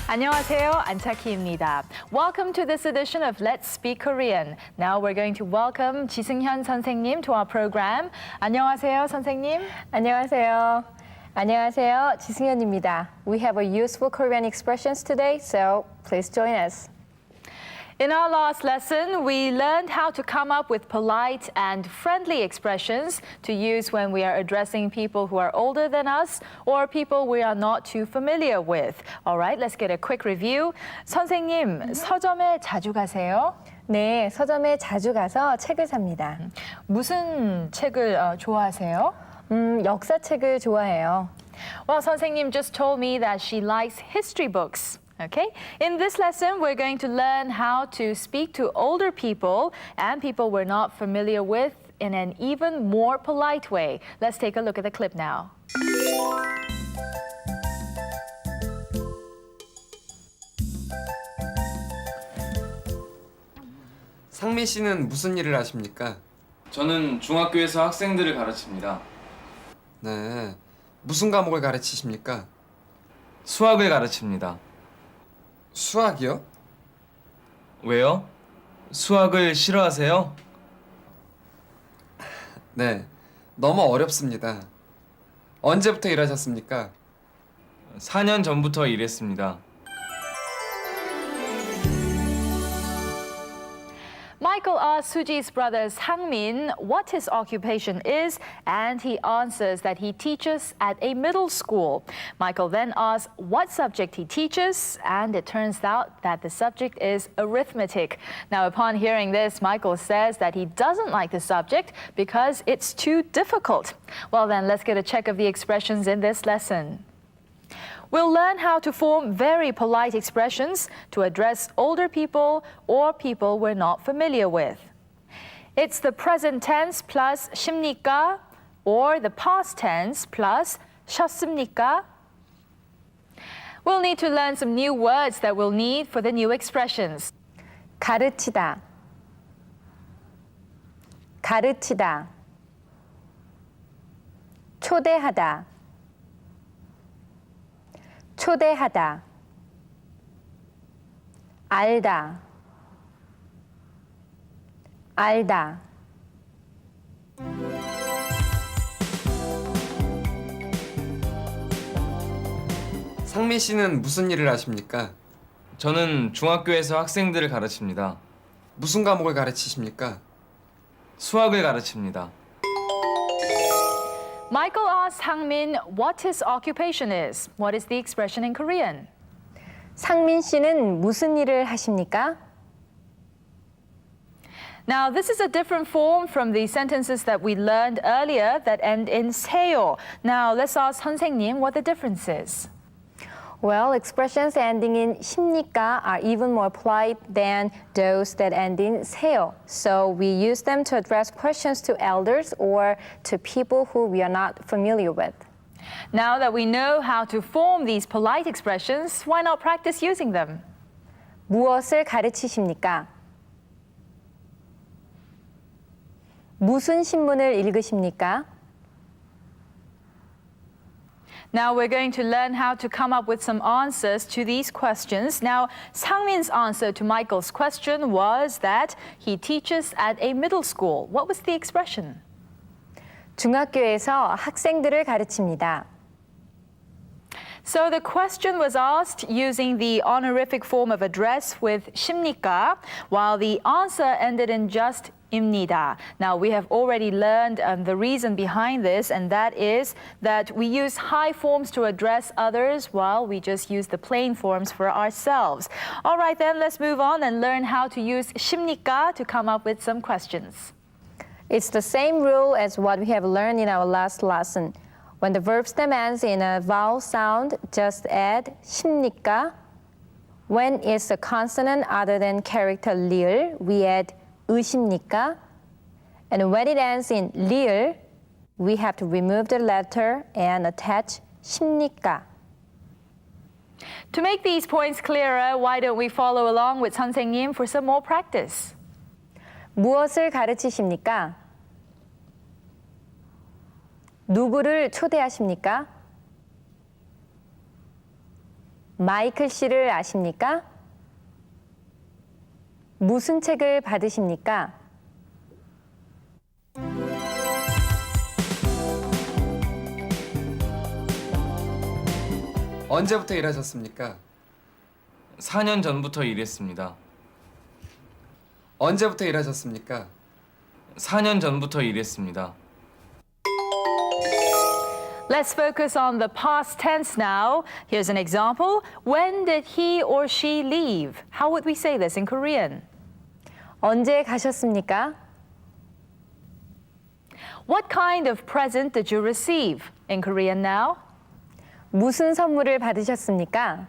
안녕하세요, 안차키입니다. Welcome to this edition of Let's Speak Korean. Now we're going to welcome 지승현 선생님 to our program. 안녕하세요, 선생님. 안녕하세요. 안녕하세요. 지승현입니다. We have a useful Korean expressions today, so please join us. In our last lesson, we learned how to come up with polite and friendly expressions to use when we are addressing people who are older than us or people we are not too familiar with. All right, let's get a quick review. 선생님, 서점에 자주 가세요? 네, 서점에 자주 가서 책을 삽니다. 무슨 책을 좋아하세요? 역사책을 좋아해요. Well, 선생님 just told me that she likes history books. Okay, in this lesson, we're going to learn how to speak to older people and people we're not familiar with in an even more polite way. Let's take a look at the clip now. 상민 씨는 무슨 일을 하십니까? 저는 중학교에서 학생들을 가르칩니다. 네, 무슨 과목을 가르치십니까? 수학을 가르칩니다. 수학이요? 왜요? 수학을 싫어하세요? 네, 너무 어렵습니다. 언제부터 일하셨습니까? 4년 전부터 일했습니다. Michael asks Suji's brother Sang-min what his occupation is, and he answers that he teaches at a middle school. Michael then asks what subject he teaches, and it turns out that the subject is arithmetic. Now, upon hearing this, Michael says that he doesn't like the subject because it's too difficult. Well, then, let's get a check of the expressions in this lesson. We'll learn how to form very polite expressions to address older people or people we're not familiar with. It's the present tense plus 십니까 or the past tense plus 셨습니까? We'll need to learn some new words that we'll need for the new expressions. 가르치다. 가르치다. 초대하다. 초대하다. 알다. 알다. 상민 씨는 무슨 일을 하십니까? 저는 중학교에서 학생들을 가르칩니다. 무슨 과목을 가르치십니까? 수학을 가르칩니다. Michael asks Sang-min what his occupation is. What is the expression in Korean? 상민 씨는 무슨 일을 하십니까? Now, this is a different form from the sentences that we learned earlier that end in 세요. Now, let's ask 선생님 what the difference is. Well, expressions ending in 십니까 are even more polite than those that end in 세요. So we use them to address questions to elders or to people who we are not familiar with. Now that we know how to form these polite expressions, why not practice using them? 무엇을 가르치십니까? 무슨 신문을 읽으십니까? Now we're going to learn how to come up with some answers to these questions. Now, Sang-min's answer to Michael's question was that he teaches at a middle school. What was the expression? 중학교에서 학생들을 가르칩니다. So the question was asked using the honorific form of address with 십니까, while the answer ended in just 입니다. Now we have already learned the reason behind this, and that is that we use high forms to address others while we just use the plain forms for ourselves. All right, then let's move on and learn how to use 십니까 to come up with some questions. It's the same rule as what we have learned in our last lesson. When the verb stem ends in a vowel sound, just add 십니까. When it's a consonant other than character 리을, we add 으십니까? And when it ends in 리을, we have to remove the letter and attach 십니까. To make these points clearer, why don't we follow along with 선생님 for some more practice? 무엇을 가르치십니까? 누구를 초대하십니까? 마이클 씨를 아십니까? 무슨 책을 받으십니까? 언제부터 일하셨습니까? 4년 전부터 일했습니다. 언제부터 일하셨습니까? 4년 전부터 일했습니다. Let's focus on the past tense now. Here's an example. When did he or she leave? How would we say this in Korean? 언제 가셨습니까? What kind of present did you receive? In Korean now. 무슨 선물을 받으셨습니까?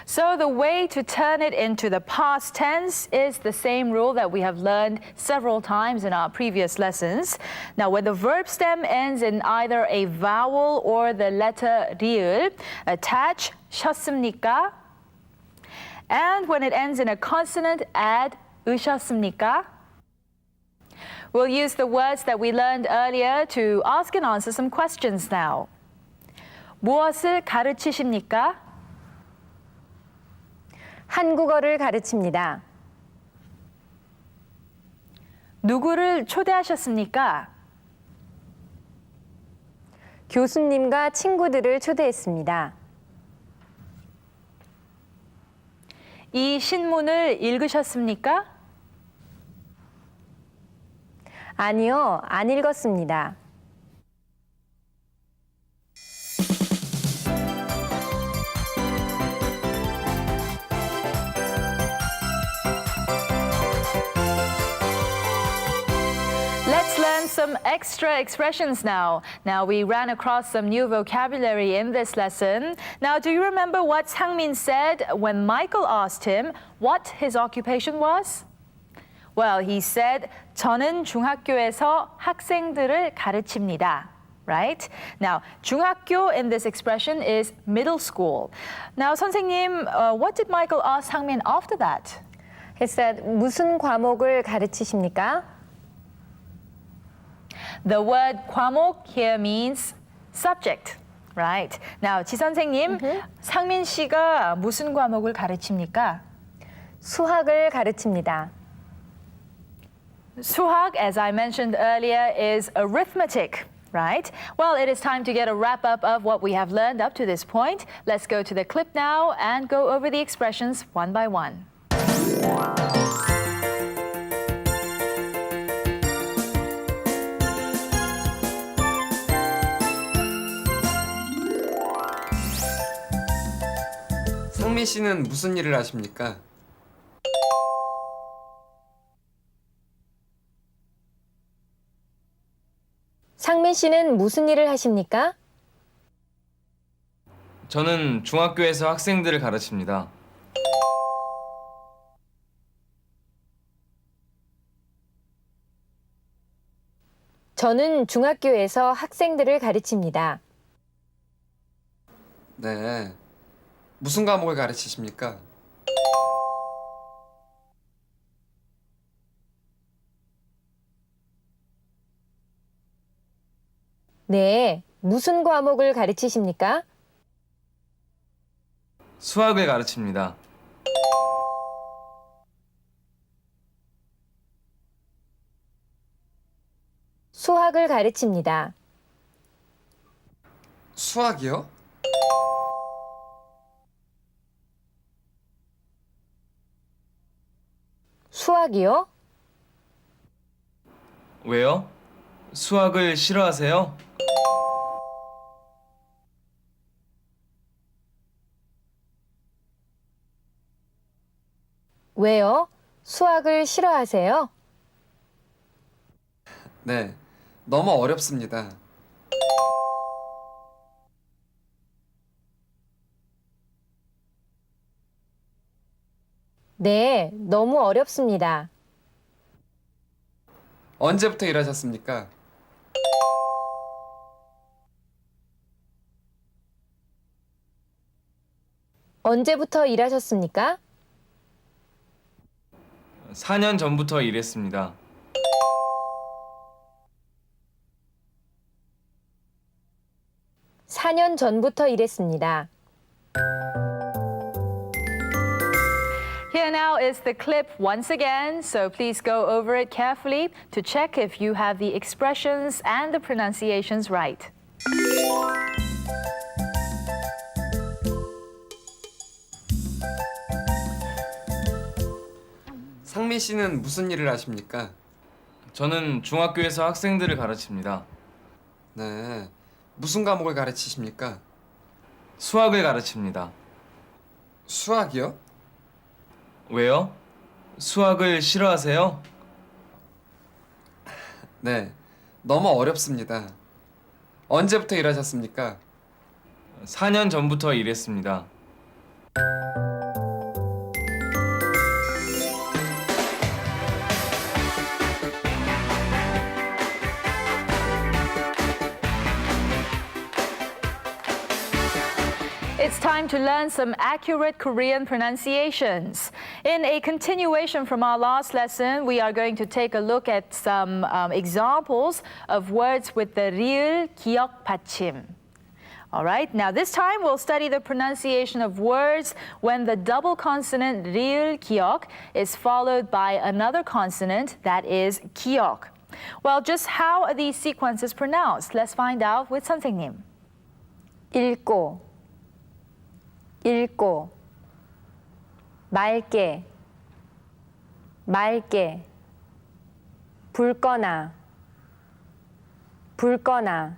So the way to turn it into the past tense is the same rule that we have learned several times in our previous lessons. Now, when the verb stem ends in either a vowel or the letter 리을, attach 셨습니까? And when it ends in a consonant, add 으셨습니까? We'll use the words that we learned earlier to ask and answer some questions now. 무엇을 가르치십니까? 한국어를 가르칩니다. 누구를 초대하셨습니까? 교수님과 친구들을 초대했습니다. 이 신문을 읽으셨습니까? 아니요, 안 읽었습니다. Let's learn some extra expressions now. Now, we ran across some new vocabulary in this lesson. Now, do you remember what Sang-min said when Michael asked him what his occupation was? Well, he said, 저는 중학교에서 학생들을 가르칩니다. Right? Now, 중학교 in this expression is middle school. Now, 선생님, what did Michael ask Sang-min after that? He said, 무슨 과목을 가르치십니까? The word 과목 here means subject, right? Now, 지 선생님, 상민 씨가 무슨 과목을 가르칩니까? 수학을 가르칩니다. 수학, as I mentioned earlier, is arithmetic, right? Well, it is time to get a wrap up of what we have learned up to this point. Let's go to the clip now and go over the expressions one by one. 상민 씨는 무슨 일을 하십니까? 상민 씨는 무슨 일을 하십니까? 저는 중학교에서 학생들을 가르칩니다. 저는 중학교에서 학생들을 가르칩니다. 네. 무슨 과목을 가르치십니까? 네, 무슨 과목을 가르치십니까? 수학을 가르칩니다. 수학을 가르칩니다. 수학이요? 수학이요? 왜요? 수학을 싫어하세요? 왜요? 수학을 싫어하세요? 네. 너무 어렵습니다. 네, 너무 어렵습니다. 언제부터 일하셨습니까? 언제부터 일하셨습니까? 4년 전부터 일했습니다. (4년) 전부터 일했습니다. Here now is the clip once again, so please go over it carefully to check if you have the expressions and the pronunciations right. 상민 씨는 무슨 일을 하십니까? 저는 중학교에서 학생들을 가르칩니다. 네. 무슨 과목을 가르치십니까? 수학을 가르칩니다. 수학이요? 왜요? 수학을 싫어하세요? 네. 너무 어렵습니다. 언제부터 일하셨습니까? 4년 전부터 일했습니다. It's time to learn some accurate Korean pronunciations. In a continuation from our last lesson, we are going to take a look at some examples of words with the 리을, 기역, 받침. All right, now this time we'll study the pronunciation of words when the double consonant 리을, 기역 is followed by another consonant that is 기역. Well, just how are these sequences pronounced? Let's find out with 선생님. 읽고, 읽고, 맑게, 맑게, 붉거나, 붉거나.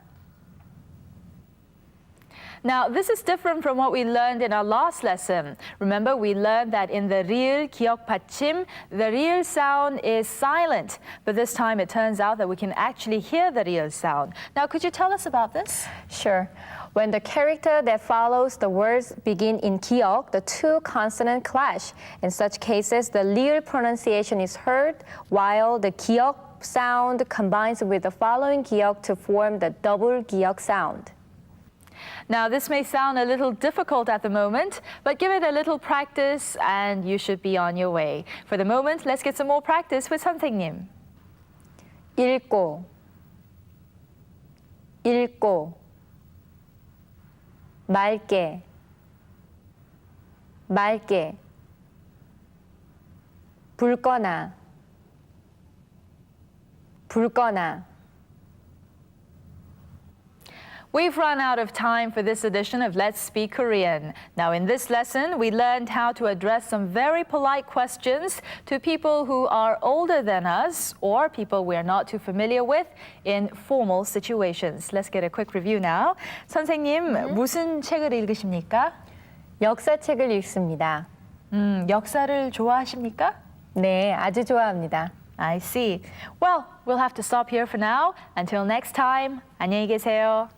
Now, this is different from what we learned in our last lesson. Remember, we learned that in the 리을, 기역, 받침, the 리을 sound is silent. But this time it turns out that we can actually hear the 리을 sound. Now, could you tell us about this? Sure. When the character that follows the words begin in 기역, the two consonants clash. In such cases, the 리을 pronunciation is heard, while the 기역 sound combines with the following 기역 to form the double 기역 sound. Now, this may sound a little difficult at the moment, but give it a little practice and you should be on your way. For the moment, let's get some more practice with 선생님. 읽고, 읽고, 맑게, 맑게, 붉거나, 붉거나. We've run out of time for this edition of Let's Speak Korean. Now, in this lesson, we learned how to address some very polite questions to people who are older than us or people we're not too familiar with in formal situations. Let's get a quick review now. 선생님, 무슨 책을 읽으십니까? 역사책을 읽습니다. 역사를 좋아하십니까? 네, 아주 좋아합니다. I see. Well, we'll have to stop here for now. Until next time, 안녕히 계세요.